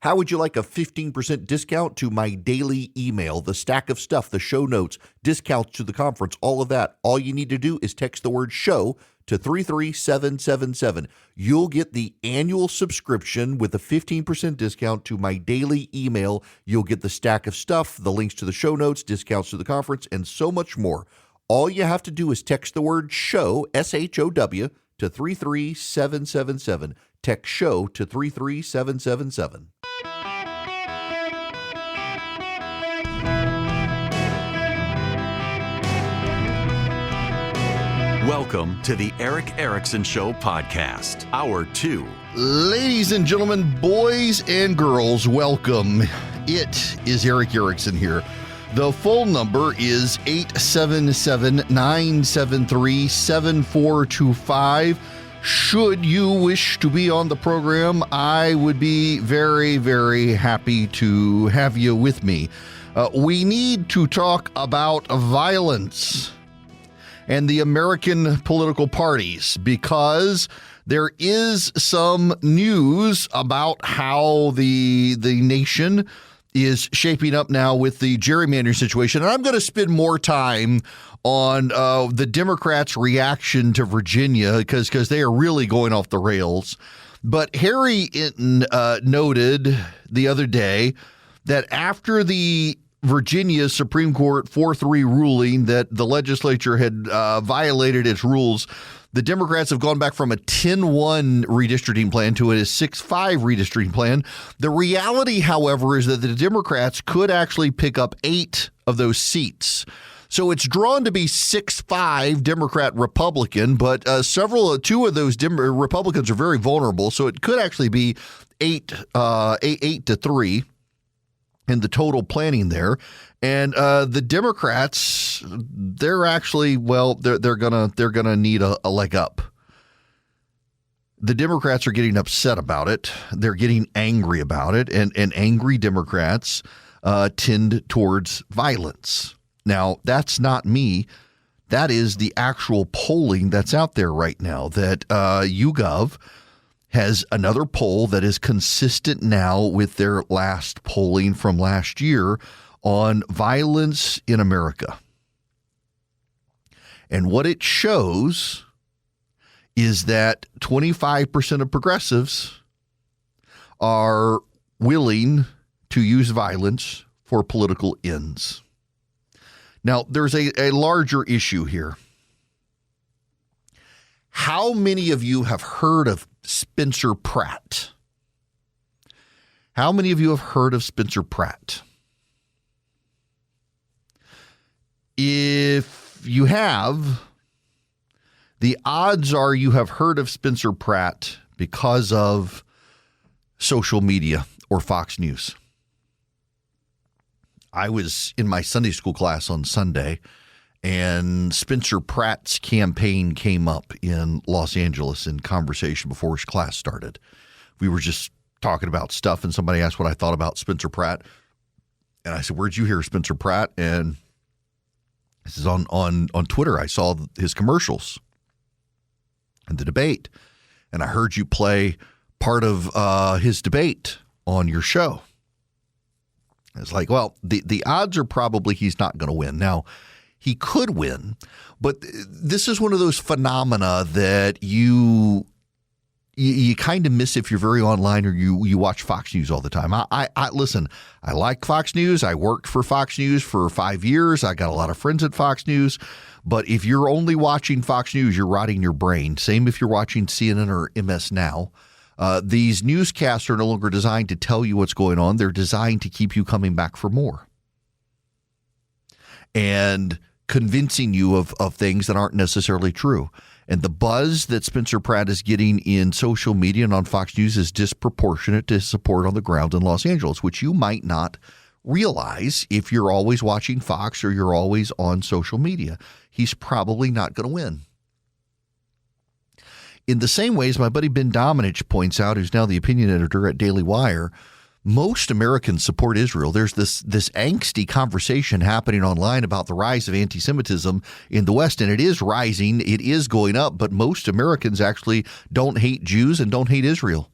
How would you like a 15% discount to my daily email, the stack of stuff, the show notes, discounts to the conference, all of that? All you need to do is text the word show to 33777. You'll get the annual subscription with a 15% discount to my daily email. You'll get the stack of stuff, the links to the show notes, discounts to the conference, and so much more. All you have to do is text the word show, SHOW, to 33777. Text show to 33777. Welcome to the Eric Erickson Show podcast, Hour 2. Ladies and gentlemen, boys and girls, welcome. It is Eric Erickson here. The phone number is 877-973-7425. Should you wish to be on the program, I would be very, very happy to have you with me. We need to talk about violence and the American political parties, because there is some news about how the nation is shaping up now with the gerrymandering situation. And I'm going to spend more time on the Democrats' reaction to Virginia, because they are really going off the rails. But Harry Inton noted the other day that after the Virginia Supreme Court 4-3 ruling that the legislature had violated its rules, the Democrats have gone back from a 10-1 redistricting plan to a 6-5 redistricting plan. The reality, however, is that the Democrats could actually pick up 8 of those seats. So it's drawn to be 6-5 Democrat-Republican, but two of those Republicans are very vulnerable, so it could actually be 8-3. In the total planning there. And the Democrats, they're actually, they're gonna need a leg up. The Democrats are getting upset about it. They're getting angry about it. And angry Democrats tend towards violence. Now, that's not me. That is the actual polling that's out there right now, that YouGov has another poll that is consistent now with their last polling from last year on violence in America. And what it shows is that 25% of progressives are willing to use violence for political ends. Now, there's a larger issue here. How many of you have heard of Spencer Pratt? How many of you have heard of Spencer Pratt? If you have, the odds are you have heard of Spencer Pratt because of social media or Fox News. I was in my Sunday school class on Sunday, and Spencer Pratt's campaign came up in Los Angeles in conversation before his class started. We were just talking about stuff, and somebody asked what I thought about Spencer Pratt. And I said, "Where'd you hear Spencer Pratt?" And this is on Twitter. I saw his commercials and the debate, and I heard you play part of his debate on your show. It's like, well, the odds are probably he's not going to win. Now, he could win, but this is one of those phenomena that you kind of miss if you're very online or you watch Fox News all the time. I listen, I like Fox News. I worked for Fox News for 5 years. I got a lot of friends at Fox News. But if you're only watching Fox News, you're rotting your brain. Same if you're watching CNN or MS Now. These newscasts are no longer designed to tell you what's going on. They're designed to keep you coming back for more and convincing you of things that aren't necessarily true. And the buzz that Spencer Pratt is getting in social media and on Fox News is disproportionate to his support on the ground in Los Angeles, which you might not realize if you're always watching Fox or you're always on social media. He's probably not going to win. In the same ways, my buddy Ben Domenech points out, who's now the opinion editor at Daily Wire, most Americans support Israel. There's this angsty conversation happening online about the rise of anti-Semitism in the West, and it is rising. It is going up, but most Americans actually don't hate Jews and don't hate Israel.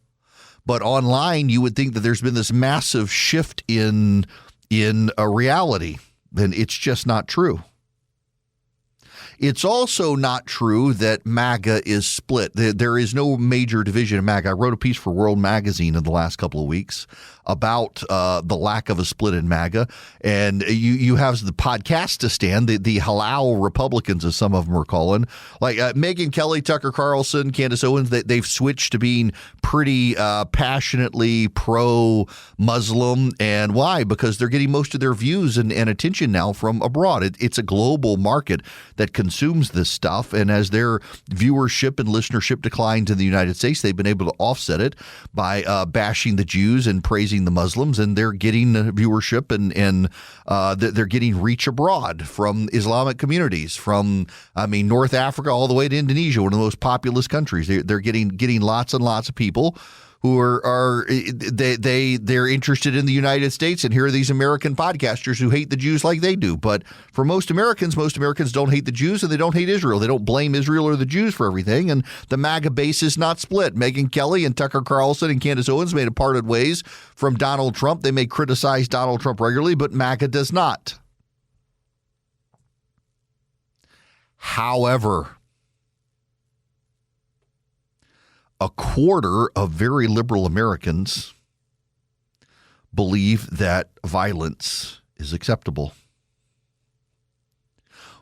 But online, you would think that there's been this massive shift in a reality. Then it's just not true. It's also not true that MAGA is split. There is no major division in MAGA. I wrote a piece for World Magazine in the last couple of weeks about the lack of a split in MAGA. And you have the podcastistan, the halal Republicans, as some of them are calling, like Megyn Kelly, Tucker Carlson, Candace Owens. They've switched to being pretty passionately pro-Muslim. And why? Because they're getting most of their views and attention now from abroad. It's a global market that consumes this stuff. And as their viewership and listenership declines in the United States, they've been able to offset it by bashing the Jews and praising the Muslims, and they're getting viewership and they're getting reach abroad from Islamic communities, from North Africa all the way to Indonesia, one of the most populous countries. They're getting lots and lots of people who they're interested in the United States, and here are these American podcasters who hate the Jews like they do. But for most Americans don't hate the Jews, and they don't hate Israel. They don't blame Israel or the Jews for everything, and the MAGA base is not split. Megyn Kelly and Tucker Carlson and Candace Owens may have parted ways from Donald Trump. They may criticize Donald Trump regularly, but MAGA does not. However, a quarter of very liberal Americans believe that violence is acceptable.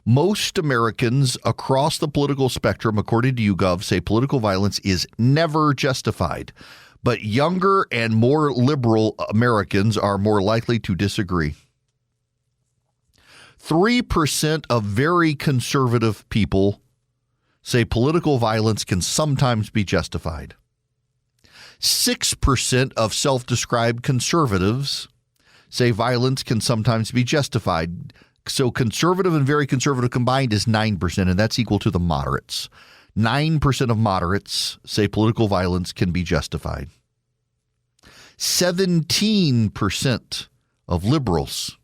Most Americans across the political spectrum, according to YouGov, say political violence is never justified. But younger and more liberal Americans are more likely to disagree. 3% of very conservative people say political violence can sometimes be justified. 6% of self-described conservatives say violence can sometimes be justified. So conservative and very conservative combined is 9%, and that's equal to the moderates. 9% of moderates say political violence can be justified. 17% of liberals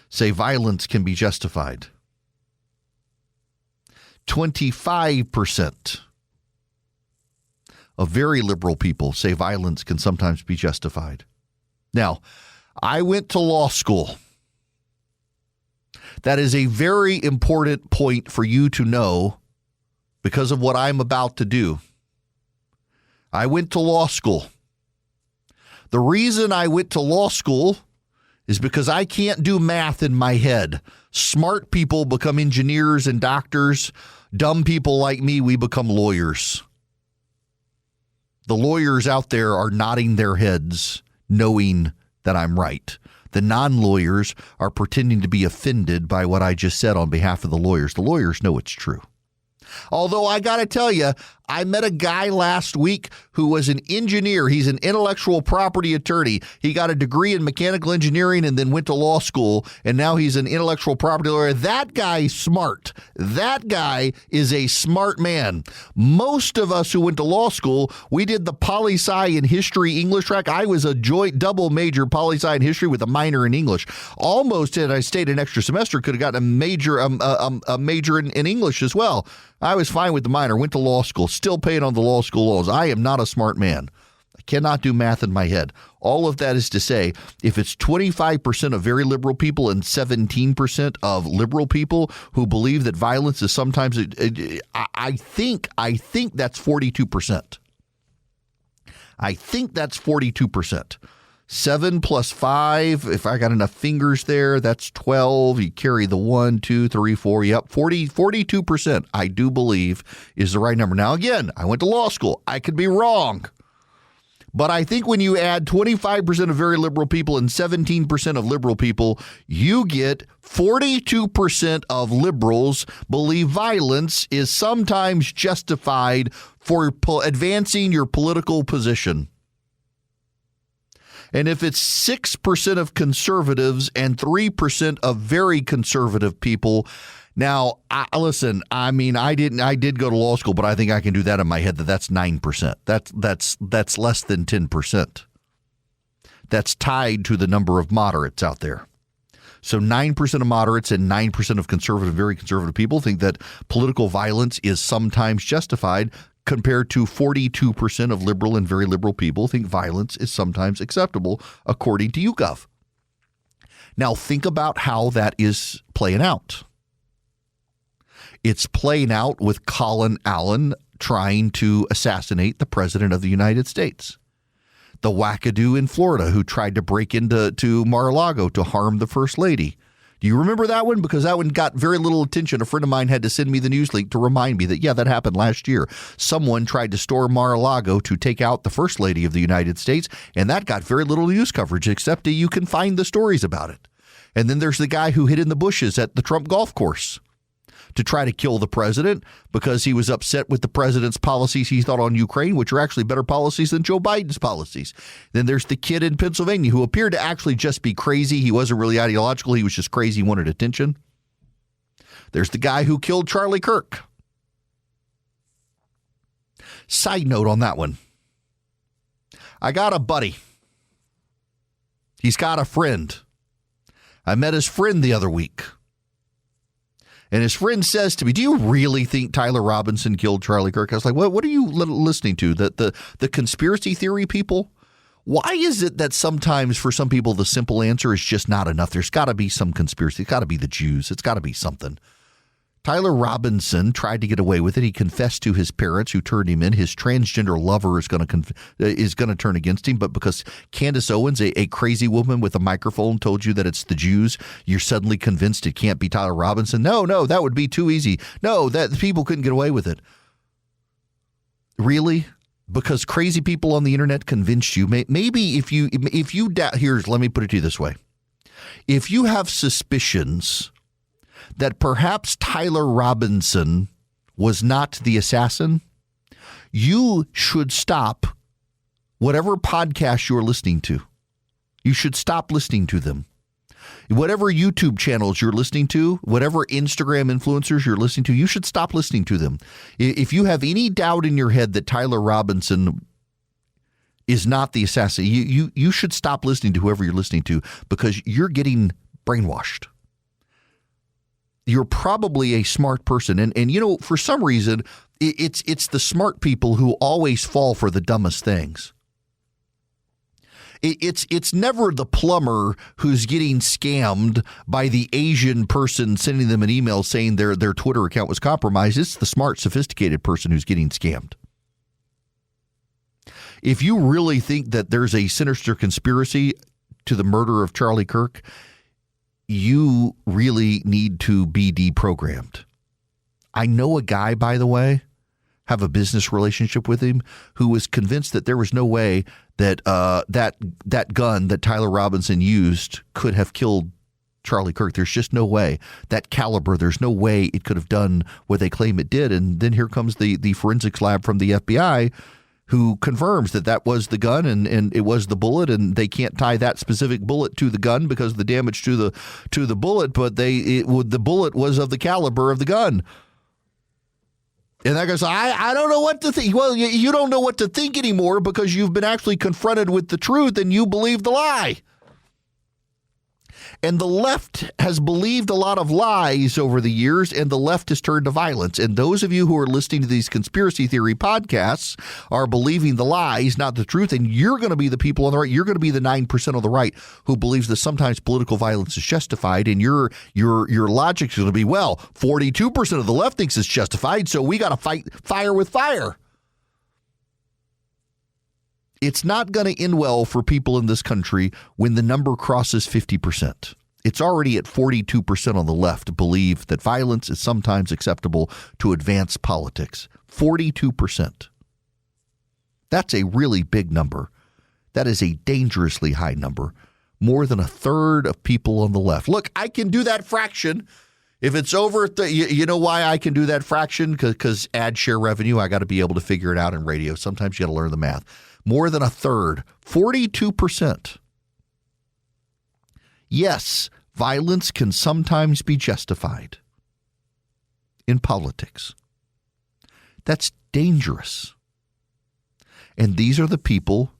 say violence can be justified. 25% of very liberal people say violence can sometimes be justified. Now, I went to law school. That is a very important point for you to know because of what I'm about to do. I went to law school. The reason I went to law school is because I can't do math in my head. Smart people become engineers and doctors. Dumb people like me, we become lawyers. The lawyers out there are nodding their heads, knowing that I'm right. The non-lawyers are pretending to be offended by what I just said on behalf of the lawyers. The lawyers know it's true. Although I got to tell you, I met a guy last week who was an engineer. He's an intellectual property attorney. He got a degree in mechanical engineering and then went to law school, and now he's an intellectual property lawyer. That guy's smart. That guy is a smart man. Most of us who went to law school, we did the poli-sci in history English track. I was a joint double major poli-sci in history with a minor in English. Almost, had I stayed an extra semester, could have gotten a major in English as well. I was fine with the minor, went to law school, still paying on the law school loans. I am not a smart man. I cannot do math in my head. All of that is to say, if it's 25% of very liberal people and 17% of liberal people who believe that violence is sometimes, I think that's 42%. I think that's 42%. 7 plus 5, if I got enough fingers there, that's 12. You carry the 1, 2, 3, 4. Yep, 42%, I do believe, is the right number. Now, again, I went to law school. I could be wrong. But I think when you add 25% of very liberal people and 17% of liberal people, you get 42% of liberals believe violence is sometimes justified for advancing your political position. And if it's 6% of conservatives and 3% of very conservative people, now, listen, I did go to law school, but I think I can do that in my head that's 9%. That's less than 10%. That's tied to the number of moderates out there. So 9% of moderates and 9% of conservative, very conservative people think that political violence is sometimes justified. compared to 42% of liberal and very liberal people think violence is sometimes acceptable, according to YouGov. Now, think about how that is playing out. It's playing out with Colin Allen trying to assassinate the president of the United States. The wackadoo in Florida who tried to break into Mar-a-Lago to harm the first lady. Do you remember that one? Because that one got very little attention. A friend of mine had to send me the news link to remind me that, yeah, that happened last year. Someone tried to storm Mar-a-Lago to take out the first lady of the United States, and that got very little news coverage, except that you can find the stories about it. And then there's the guy who hid in the bushes at the Trump golf course to try to kill the president because he was upset with the president's policies he thought on Ukraine, which are actually better policies than Joe Biden's policies. Then there's the kid in Pennsylvania who appeared to actually just be crazy. He wasn't really ideological. He was just crazy. He wanted attention. There's the guy who killed Charlie Kirk. Side note on that one. I got a buddy. He's got a friend. I met his friend the other week. And his friend says to me, do you really think Tyler Robinson killed Charlie Kirk? I was like, what are you listening to? The conspiracy theory people? Why is it that sometimes for some people the simple answer is just not enough? There's got to be some conspiracy. It's got to be the Jews. It's got to be something. Tyler Robinson tried to get away with it. He confessed to his parents who turned him in. His transgender lover is going to turn against him. But because Candace Owens, a crazy woman with a microphone, told you that it's the Jews, you're suddenly convinced it can't be Tyler Robinson. No, that would be too easy. No, that people couldn't get away with it. Really? Because crazy people on the internet convinced you. Maybe if you doubt, let me put it to you this way. If you have suspicions that perhaps Tyler Robinson was not the assassin, you should stop whatever podcast you're listening to. You should stop listening to them. Whatever YouTube channels you're listening to, whatever Instagram influencers you're listening to, you should stop listening to them. If you have any doubt in your head that Tyler Robinson is not the assassin, you should stop listening to whoever you're listening to because you're getting brainwashed. You're probably a smart person. And you know, for some reason, it's the smart people who always fall for the dumbest things. It's never the plumber who's getting scammed by the Asian person sending them an email saying their Twitter account was compromised. It's the smart, sophisticated person who's getting scammed. If you really think that there's a sinister conspiracy to the murder of Charlie Kirk, you really need to be deprogrammed. I know a guy, by the way, have a business relationship with him, who was convinced that there was no way that that gun that Tyler Robinson used could have killed Charlie Kirk. There's just no way. That caliber, there's no way it could have done what they claim it did. And then here comes the forensics lab from the FBI who confirms that was the gun and it was the bullet, and they can't tie that specific bullet to the gun because of the damage to the bullet, but the bullet was of the caliber of the gun. And that goes, I don't know what to think. Well, you don't know what to think anymore because you've been actually confronted with the truth and you believe the lie. And the left has believed a lot of lies over the years, and the left has turned to violence. And those of you who are listening to these conspiracy theory podcasts are believing the lies, not the truth. And you're going to be the people on the right. You're going to be the 9% of the right who believes that sometimes political violence is justified. And your logic is going to be, well, 42% of the left thinks it's justified, so we got to fight fire with fire. It's not going to end well for people in this country when the number crosses 50%. It's already at 42% on the left believe that violence is sometimes acceptable to advance politics. 42%. That's a really big number. That is a dangerously high number. More than a third of people on the left. Look, I can do that fraction. If it's over, you know why I can do that fraction? Because ad share revenue, I got to be able to figure it out in radio. Sometimes you got to learn the math. More than a third, 42%. Yes, violence can sometimes be justified in politics. That's dangerous. And these are the people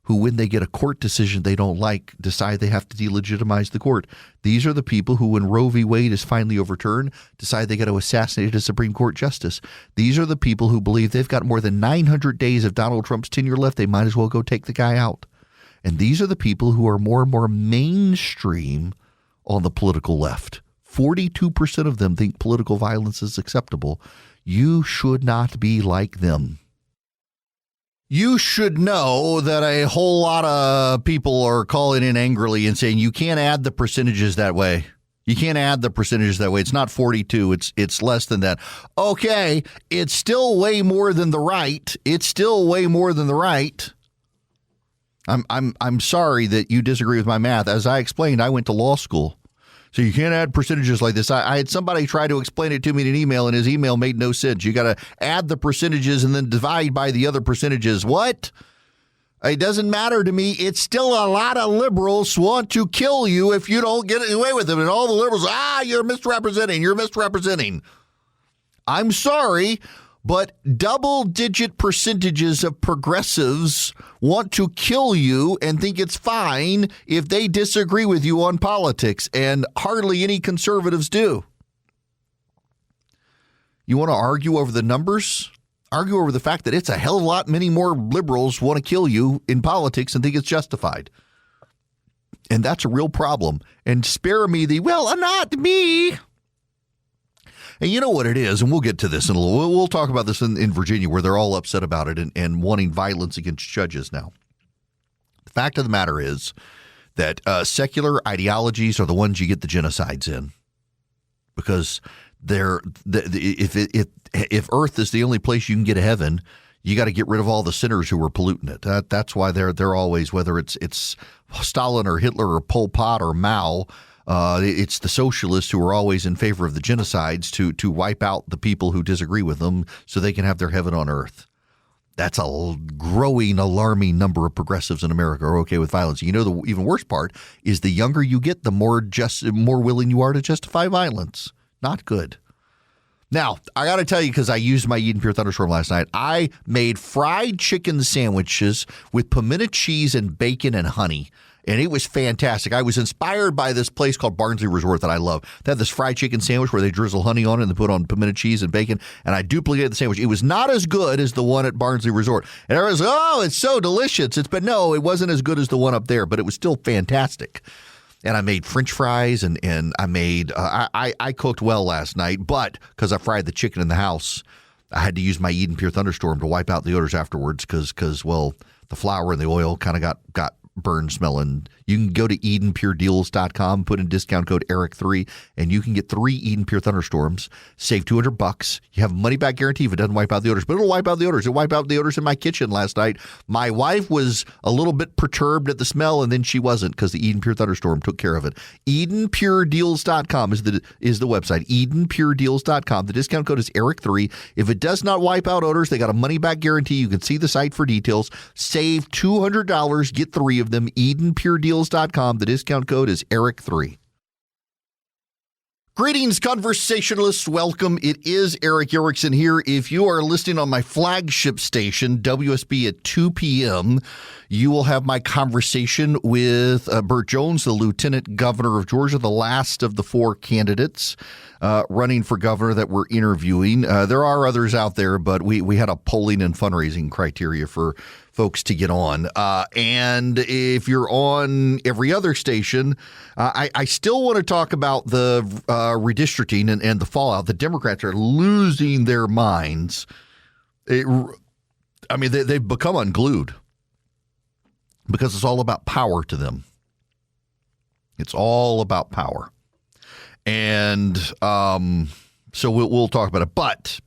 who, when they get a court decision they don't like, decide they have to delegitimize the court. These are the people who, when Roe v. Wade is finally overturned, decide they got to assassinate a Supreme Court justice. These are the people who believe they've got more than 900 days of Donald Trump's tenure left. They might as well go take the guy out. And these are the people who are more and more mainstream on the political left. 42% of them think political violence is acceptable. You should not be like them. You should know that a whole lot of people are calling in angrily and saying you can't add the percentages that way. You can't add the percentages that way. It's not 42. It's less than that. Okay, it's still way more than the right. It's still way more than the right. I'm sorry that you disagree with my math. As I explained, I went to law school. So you can't add percentages like this. I had somebody try to explain it to me in an email, and his email made no sense. You got to add the percentages and then divide by the other percentages. What? It doesn't matter to me. It's still a lot of liberals want to kill you if you don't get away with it. And all the liberals, you're misrepresenting. You're misrepresenting. I'm sorry, but double-digit percentages of progressives want to kill you and think it's fine if they disagree with you on politics, and hardly any conservatives do. You want to argue over the numbers? Argue over the fact that it's a hell of a lot many more liberals want to kill you in politics and think it's justified. And that's a real problem. And spare me not me. And you know what it is, and we'll get to this in a little. We'll talk about this in Virginia, where they're all upset about it and wanting violence against judges now. The fact of the matter is that secular ideologies are the ones you get the genocides in, because if Earth is the only place you can get to heaven, you got to get rid of all the sinners who were polluting it. That's why they're always, whether it's Stalin or Hitler or Pol Pot or Mao. It's the socialists who are always in favor of the genocides to wipe out the people who disagree with them so they can have their heaven on earth. That's a growing, alarming number of progressives in America are okay with violence. You know, the even worse part is the younger you get, the more willing you are to justify violence. Not good. Now, I got to tell you, because I used my Eden Pure Thunderstorm last night, I made fried chicken sandwiches with pimento cheese and bacon and honey. And it was fantastic. I was inspired by this place called Barnsley Resort that I love. They have this fried chicken sandwich where they drizzle honey on it and they put on pimento cheese and bacon. And I duplicated the sandwich. It was not as good as the one at Barnsley Resort. And everyone's like, oh, it's so delicious. No, it wasn't as good as the one up there, but it was still fantastic. And I made French fries and I made I cooked well last night, but because I fried the chicken in the house, I had to use my Eden Pure Thunderstorm to wipe out the odors afterwards because the flour and the oil kind of got burn smelling. You can go to EdenPureDeals.com, put in discount code ERIC3, and you can get 3 Eden Pure Thunderstorms, save $200. You have a money-back guarantee if it doesn't wipe out the odors, but it'll wipe out the odors. It wiped out the odors in my kitchen last night. My wife was a little bit perturbed at the smell, and then she wasn't because the Eden Pure Thunderstorm took care of it. EdenPureDeals.com is the website, EdenPureDeals.com. The discount code is ERIC3. If it does not wipe out odors, they got a money-back guarantee. You can see the site for details. Save $200, get 3 of them, EdenPureDeals.com. The discount code is ERIC3. Greetings, conversationalists. Welcome. It is Eric Erickson here. If you are listening on my flagship station, WSB, at 2 p.m., you will have my conversation with Burt Jones, the Lieutenant Governor of Georgia, the last of the 4 candidates running for governor that we're interviewing. There are others out there, but we had a polling and fundraising criteria for folks to get on. And if you're on every other station, I still want to talk about the redistricting and the fallout. The Democrats are losing their minds. They've become unglued because it's all about power to them. It's all about power. And so we'll talk about it. But.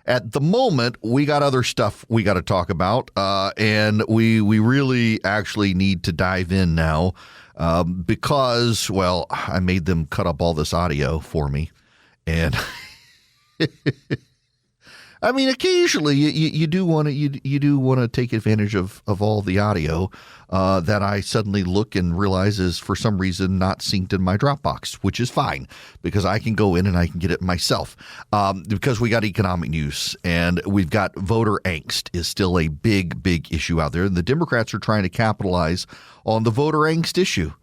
At the moment, we got other stuff we got to talk about, and we really actually need to dive in now because, well, I made them cut up all this audio for me, and I mean, occasionally you do want to take advantage of all the audio that I suddenly look and realize is for some reason not synced in my Dropbox, which is fine because I can go in and I can get it myself. Because we got economic news and we've got voter angst is still a big issue out there, and the Democrats are trying to capitalize on the voter angst issue.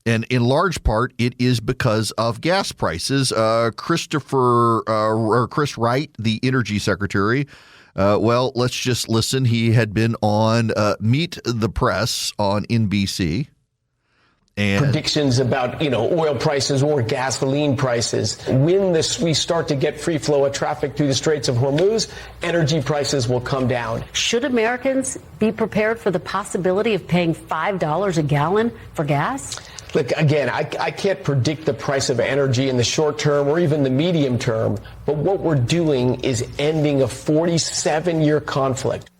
And in large part, it is because of gas prices. Chris Wright, the energy secretary, well, let's just listen. He had been on Meet the Press on NBC. And predictions about, oil prices or gasoline prices. When we start to get free flow of traffic through the Straits of Hormuz, energy prices will come down. Should Americans be prepared for the possibility of paying $5 a gallon for gas? Look, again, I can't predict the price of energy in the short term or even the medium term, but what we're doing is ending a 47-year conflict.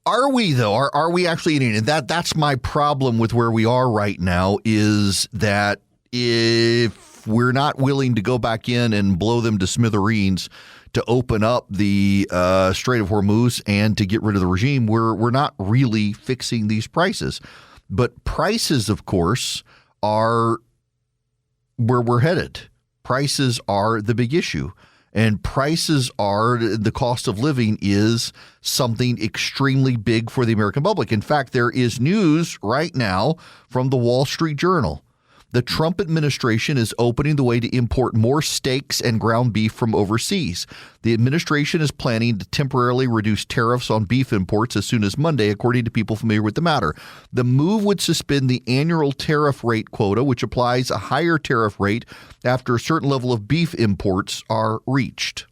Are we, though? Are we actually eating it? That's my problem with where we are right now, is that if we're not willing to go back in and blow them to smithereens to open up the Strait of Hormuz and to get rid of the regime, we're not really fixing these prices. But prices, of course, are where we're headed. Prices are the big issue. And prices are, the cost of living is something extremely big for the American public. In fact, there is news right now from the Wall Street Journal. The Trump administration is opening the way to import more steaks and ground beef from overseas. The administration is planning to temporarily reduce tariffs on beef imports as soon as Monday, according to people familiar with the matter. The move would suspend the annual tariff rate quota, which applies a higher tariff rate after a certain level of beef imports are reached.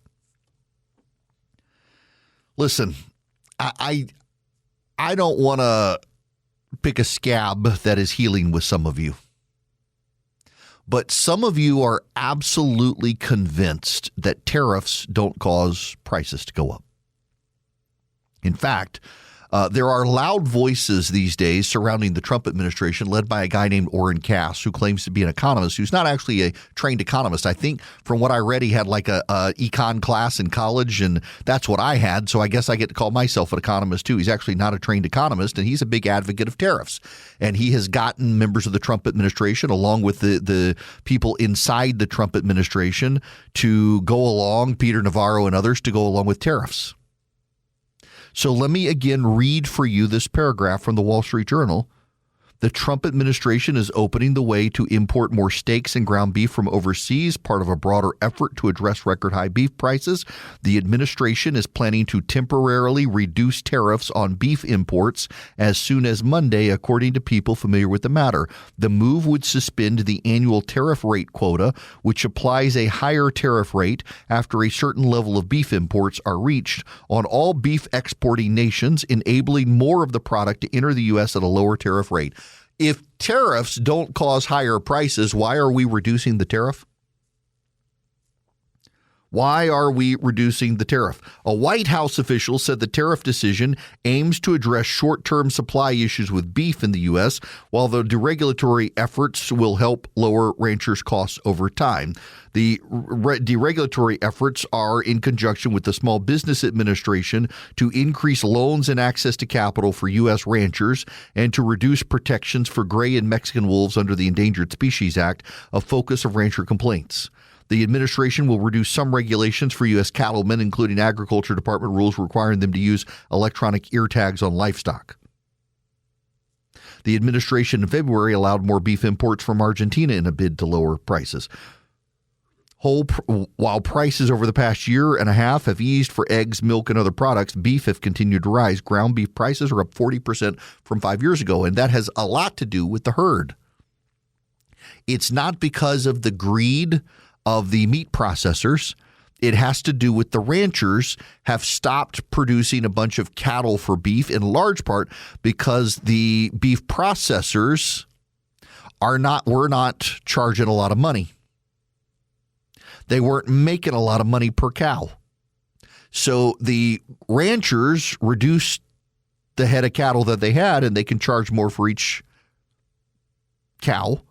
Listen, I don't want to pick a scab that is healing with some of you. But some of you are absolutely convinced that tariffs don't cause prices to go up. In fact, there are loud voices these days surrounding the Trump administration led by a guy named Orrin Cass, who claims to be an economist, who's not actually a trained economist. I think from what I read, he had like a econ class in college, and that's what I had. So I guess I get to call myself an economist, too. He's actually not a trained economist, and he's a big advocate of tariffs. And he has gotten members of the Trump administration, along with the people inside the Trump administration, to go along, Peter Navarro and others, to go along with tariffs. So let me again read for you this paragraph from the Wall Street Journal. The Trump administration is opening the way to import more steaks and ground beef from overseas, part of a broader effort to address record high beef prices. The administration is planning to temporarily reduce tariffs on beef imports as soon as Monday, according to people familiar with the matter. The move would suspend the annual tariff rate quota, which applies a higher tariff rate after a certain level of beef imports are reached on all beef exporting nations, enabling more of the product to enter the U.S. at a lower tariff rate. If tariffs don't cause higher prices, why are we reducing the tariff? Why are we reducing the tariff? A White House official said the tariff decision aims to address short-term supply issues with beef in the U.S., while the deregulatory efforts will help lower ranchers' costs over time. The deregulatory efforts are in conjunction with the Small Business Administration to increase loans and access to capital for U.S. ranchers and to reduce protections for gray and Mexican wolves under the Endangered Species Act, a focus of rancher complaints. The administration will reduce some regulations for U.S. cattlemen, including Agriculture Department rules requiring them to use electronic ear tags on livestock. The administration in February allowed more beef imports from Argentina in a bid to lower prices. While prices over the past year and a half have eased for eggs, milk, and other products, beef have continued to rise. Ground beef prices are up 40% from 5 years ago, and that has a lot to do with the herd. It's not because of the greed of the meat processors. It has to do with the ranchers have stopped producing a bunch of cattle for beef, in large part because the beef processors were not charging a lot of money. They weren't making a lot of money per cow. So the ranchers reduced the head of cattle that they had, and they can charge more for each cow.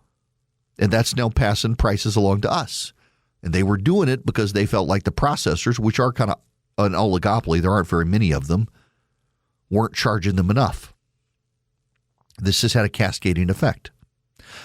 And that's now passing prices along to us. And they were doing it because they felt like the processors, which are kind of an oligopoly, there aren't very many of them, weren't charging them enough. This has had a cascading effect.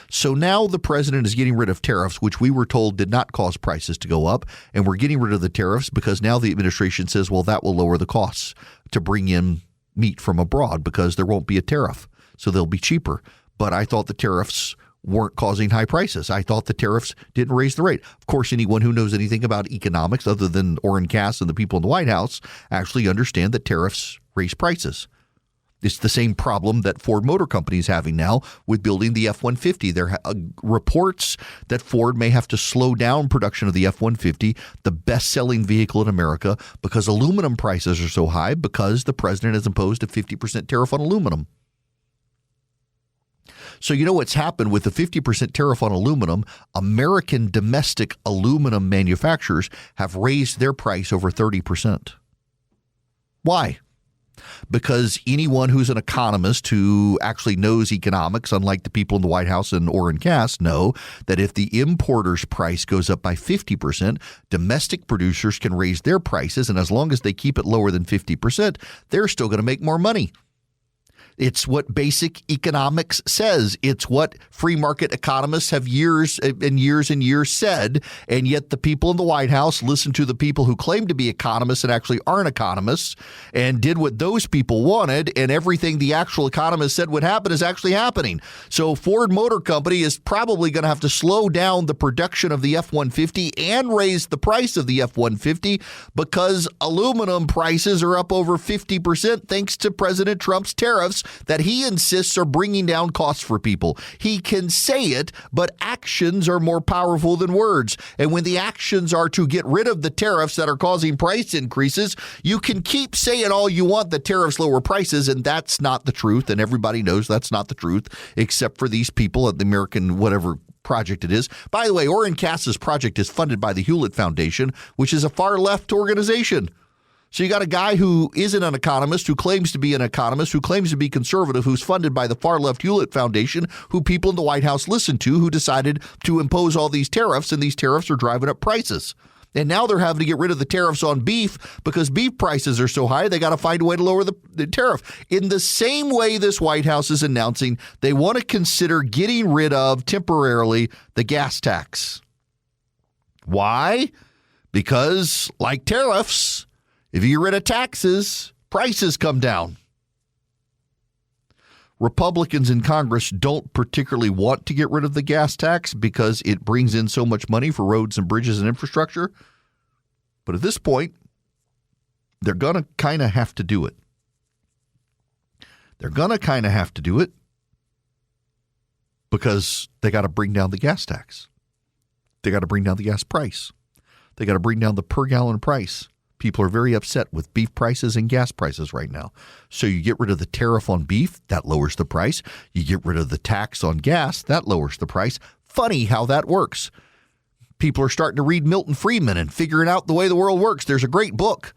So now the president is getting rid of tariffs, which we were told did not cause prices to go up. And we're getting rid of the tariffs because now the administration says, well, that will lower the costs to bring in meat from abroad because there won't be a tariff. So they'll be cheaper. But I thought the tariffs weren't causing high prices. I thought the tariffs didn't raise the rate. Of course, anyone who knows anything about economics other than Orrin Cass and the people in the White House actually understand that tariffs raise prices. It's the same problem that Ford Motor Company is having now with building the F-150. There are reports that Ford may have to slow down production of the F-150, the best-selling vehicle in America, because aluminum prices are so high because the president has imposed a 50% tariff on aluminum. So you know what's happened with the 50% tariff on aluminum? American domestic aluminum manufacturers have raised their price over 30%. Why? Because anyone who's an economist who actually knows economics, unlike the people in the White House and Orrin Cass, know that if the importer's price goes up by 50%, domestic producers can raise their prices, and as long as they keep it lower than 50%, they're still going to make more money. It's what basic economics says. It's what free market economists have years and years and years said, and yet the people in the White House listen to the people who claim to be economists and actually aren't economists and did what those people wanted, and everything the actual economists said would happen is actually happening. So Ford Motor Company is probably going to have to slow down the production of the F-150 and raise the price of the F-150 because aluminum prices are up over 50% thanks to President Trump's tariffs that he insists are bringing down costs for people. He can say it, but actions are more powerful than words. And when the actions are to get rid of the tariffs that are causing price increases, you can keep saying all you want that tariffs lower prices, and that's not the truth. And everybody knows that's not the truth, except for these people at the American whatever project it is. By the way, Orrin Cass's project is funded by the Hewlett Foundation, which is a far-left organization. So you got a guy who isn't an economist, who claims to be an economist, who claims to be conservative, who's funded by the far-left Hewlett Foundation, who people in the White House listen to, who decided to impose all these tariffs, and these tariffs are driving up prices. And now they're having to get rid of the tariffs on beef because beef prices are so high, they got to find a way to lower the tariff. In the same way this White House is announcing they want to consider getting rid of temporarily the gas tax. Why? Because, like tariffs, if you get rid of taxes, prices come down. Republicans in Congress don't particularly want to get rid of the gas tax because it brings in so much money for roads and bridges and infrastructure. But at this point, they're going to kind of have to do it. They're going to kind of have to do it because they got to bring down the gas tax. They got to bring down the gas price. They got to bring down the per gallon price. People are very upset with beef prices and gas prices right now. So you get rid of the tariff on beef, that lowers the price. You get rid of the tax on gas, that lowers the price. Funny how that works. People are starting to read Milton Friedman and figuring out the way the world works. There's a great book,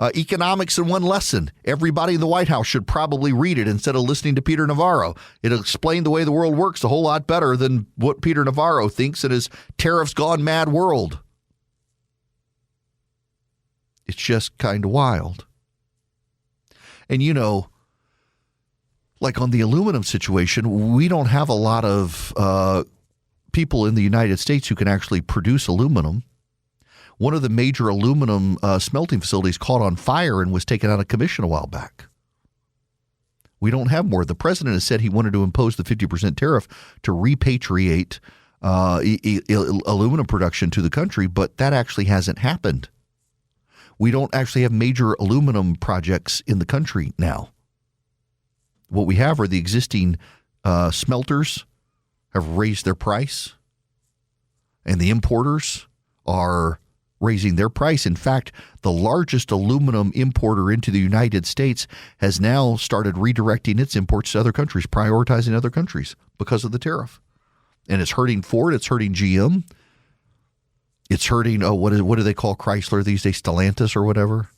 Economics in One Lesson. Everybody in the White House should probably read it instead of listening to Peter Navarro. It'll explain the way the world works a whole lot better than what Peter Navarro thinks in his tariffs gone mad world. It's just kind of wild. And, you know, like on the aluminum situation, we don't have a lot of people in the United States who can actually produce aluminum. One of the major aluminum smelting facilities caught on fire and was taken out of commission a while back. We don't have more. The president has said he wanted to impose the 50% tariff to repatriate aluminum production to the country, but that actually hasn't happened. We don't actually have major aluminum projects in the country now. What we have are the existing smelters have raised their price, and the importers are raising their price. In fact, the largest aluminum importer into the United States has now started redirecting its imports to other countries, prioritizing other countries because of the tariff. And it's hurting Ford, it's hurting GM. It's hurting, what do they call Chrysler these days? Stellantis or whatever?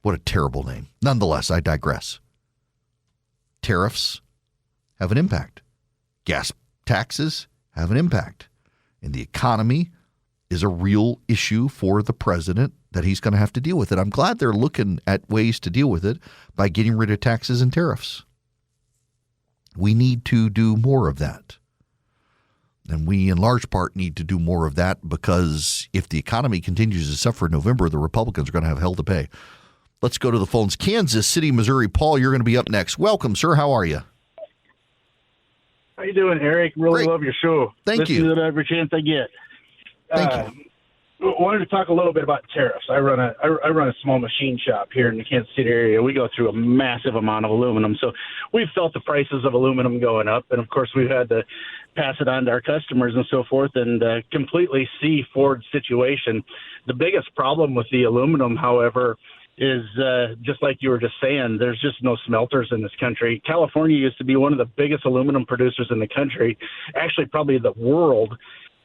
What a terrible name. Nonetheless, I digress. Tariffs have an impact. Gas taxes have an impact. And the economy is a real issue for the president that he's going to have to deal with it. I'm glad they're looking at ways to deal with it by getting rid of taxes and tariffs. We need to do more of that. And we, in large part, need to do more of that because if the economy continues to suffer in November, the Republicans are going to have hell to pay. Let's go to the phones. Kansas City, Missouri. Paul, you're going to be up next. Welcome, sir. How are you? How you doing, Eric? Really Great. love your show. Thank you. Listen to it every chance I get. Thank you. Wanted to talk a little bit about tariffs. I run a small machine shop here in the Kansas City area. We go through a massive amount of aluminum, so we've felt the prices of aluminum going up, and of course we've had to pass it on to our customers and so forth, and completely see Ford's situation. The biggest problem with the aluminum, however, is just like you were just saying, there's just no smelters in this country. California used to be one of the biggest aluminum producers in the country, actually probably the world,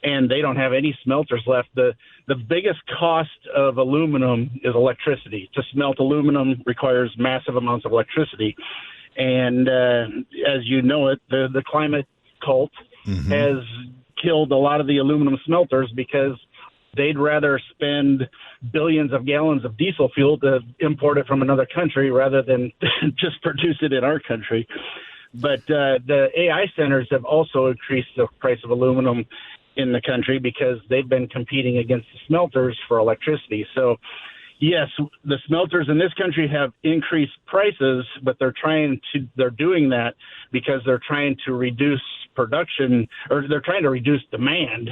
and they don't have any smelters left. The biggest cost of aluminum is electricity. To smelt aluminum requires massive amounts of electricity. And as you know it, the climate cult has killed a lot of the aluminum smelters because they'd rather spend billions of gallons of diesel fuel to import it from another country rather than just produce it in our country. But the AI centers have also increased the price of aluminum in the country because they've been competing against the smelters for electricity. So, yes, the smelters in this country have increased prices, but they're doing that because they're trying to reduce production, or they're trying to reduce demand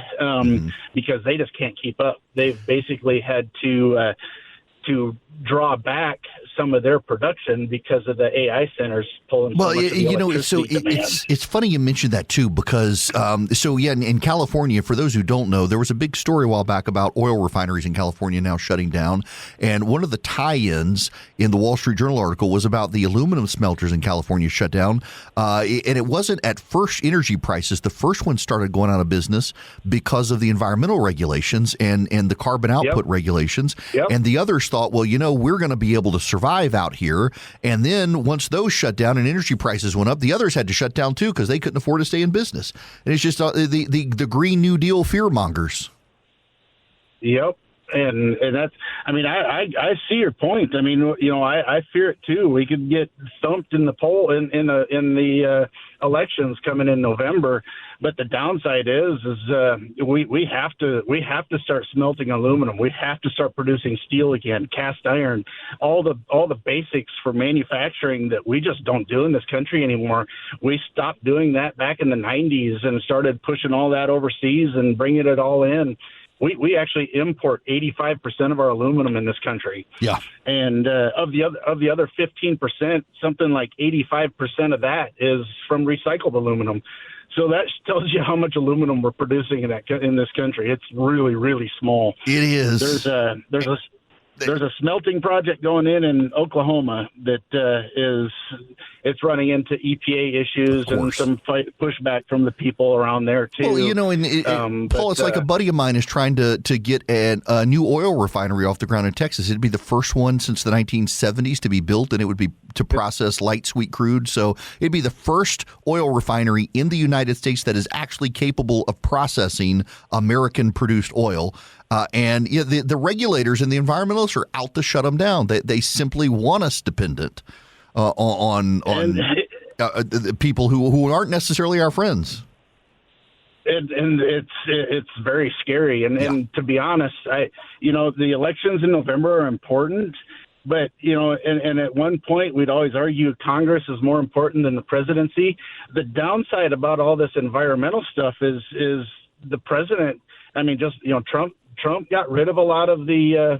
because they just can't keep up. They've basically had to draw back some of their production because of the AI centers pulling. Well, so much of the electricity demand. It's funny you mentioned that too, because in California, for those who don't know, there was a big story a while back about oil refineries in California now shutting down, and one of the tie-ins in the Wall Street Journal article was about the aluminum smelters in California shut down, and it wasn't at first energy prices. The first one started going out of business because of the environmental regulations and the carbon output regulations, and the others thought, well, we're going to be able to survive out here. And then once those shut down and energy prices went up, the others had to shut down too because they couldn't afford to stay in business. And it's just the Green New Deal fear mongers. Yep. And that's, I see your point. I fear it too. We could get thumped in the poll in the elections coming in November. But the downside is we have to start smelting aluminum. We have to start producing steel again, cast iron, all the basics for manufacturing that we just don't do in this country anymore. We stopped doing that back in the 90s and started pushing all that overseas and bringing it all in. We actually import 85% of our aluminum in this country. Yeah. And of the other 15%, something like 85% of that is from recycled aluminum. So that tells you how much aluminum we're producing in this country. It's really, really small. It is. There's a smelting project going in Oklahoma that it's running into EPA issues and some pushback from the people around there too. Well, Paul, it's like a buddy of mine is trying to get a new oil refinery off the ground in Texas. It'd be the first one since the 1970s to be built, and it would be to process light sweet crude. So it'd be the first oil refinery in the United States that is actually capable of processing American-produced oil. And the regulators and the environmentalists are out to shut them down. They simply want us dependent on the people who aren't necessarily our friends. And it's very scary. And to be honest, the elections in November are important. But, and at one point we'd always argue Congress is more important than the presidency. The downside about all this environmental stuff is the president. Trump got rid of a lot of the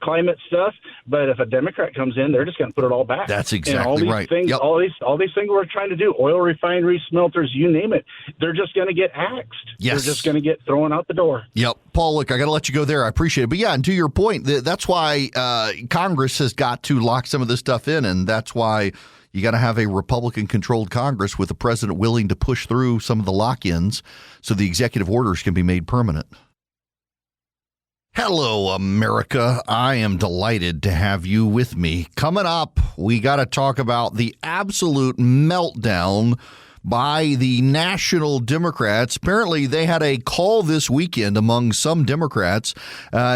climate stuff, but if a Democrat comes in, they're just going to put it all back. That's exactly all these right. Things, yep. all these things we're trying to do, oil refineries, smelters, you name it, they're just going to get axed. Yes. They're just going to get thrown out the door. Yep. Paul, look, I got to let you go there. I appreciate it. But yeah, and to your point, that's why Congress has got to lock some of this stuff in, and that's why you got to have a Republican-controlled Congress with the president willing to push through some of the lock-ins so the executive orders can be made permanent. Hello, America. I am delighted to have you with me. Coming up, we got to talk about the absolute meltdown by the national Democrats. Apparently, they had a call this weekend among some Democrats.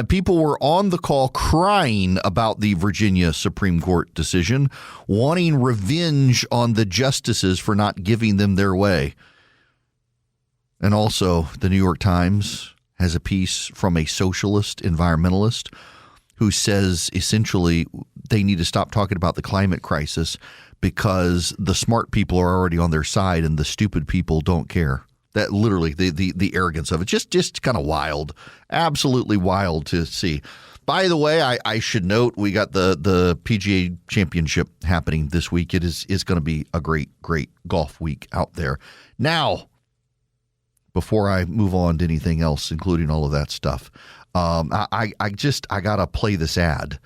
People were on the call crying about the Virginia Supreme Court decision, wanting revenge on the justices for not giving them their way. And also, the New York Times has a piece from a socialist environmentalist who says essentially they need to stop talking about the climate crisis because the smart people are already on their side and the stupid people don't care. That literally the arrogance of it, just kind of wild, absolutely wild to see. By the way, I should note we got the PGA Championship happening this week. It is going to be a great golf week out there. Now, before I move on to anything else, including all of that stuff, I got to play this ad.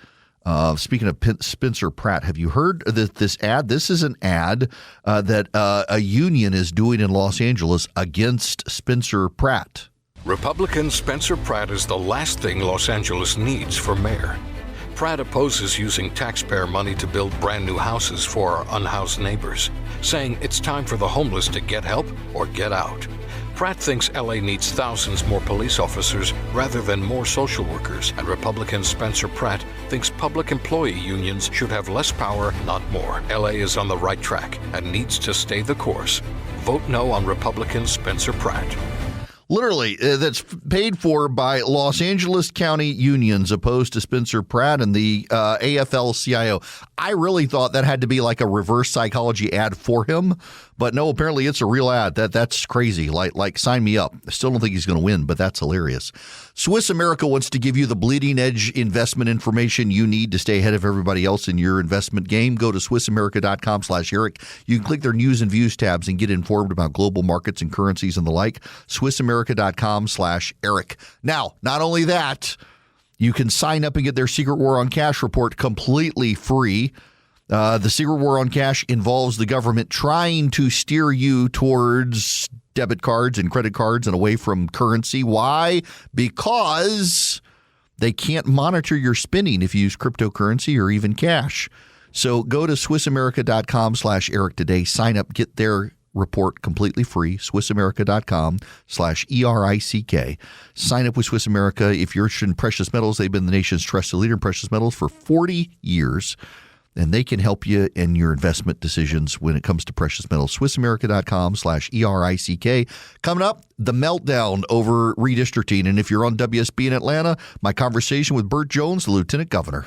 Speaking of Spencer Pratt, have you heard this ad? This is an ad that a union is doing in Los Angeles against Spencer Pratt. Republican Spencer Pratt is the last thing Los Angeles needs for mayor. Pratt opposes using taxpayer money to build brand new houses for our unhoused neighbors, saying it's time for the homeless to get help or get out. Pratt thinks LA needs thousands more police officers rather than more social workers, and Republican Spencer Pratt thinks public employee unions should have less power, not more. LA is on the right track and needs to stay the course. Vote no on Republican Spencer Pratt. Literally, that's paid for by Los Angeles County unions opposed to Spencer Pratt and the AFL-CIO. I really thought that had to be like a reverse psychology ad for him, but no, apparently it's a real ad. That's crazy. Like sign me up. I still don't think he's going to win, but that's hilarious. Swiss America wants to give you the bleeding edge investment information you need to stay ahead of everybody else in your investment game. Go to SwissAmerica.com/Eric. You can click their news and views tabs and get informed about global markets and currencies and the like. SwissAmerica.com/Eric. Now, not only that, you can sign up and get their Secret War on Cash report completely free. The Secret War on Cash involves the government trying to steer you towards debit cards and credit cards and away from currency. Why? Because they can't monitor your spending if you use cryptocurrency or even cash. So go to SwissAmerica.com/Eric today. Sign up, get their report completely free, SwissAmerica.com/ERICK. Sign up with Swiss America. If you're interested in precious metals, they've been the nation's trusted leader in precious metals for 40 years. And they can help you in your investment decisions when it comes to precious metals. SwissAmerica.com/ERICK. Coming up, the meltdown over redistricting. And if you're on WSB in Atlanta, my conversation with Burt Jones, the Lieutenant Governor.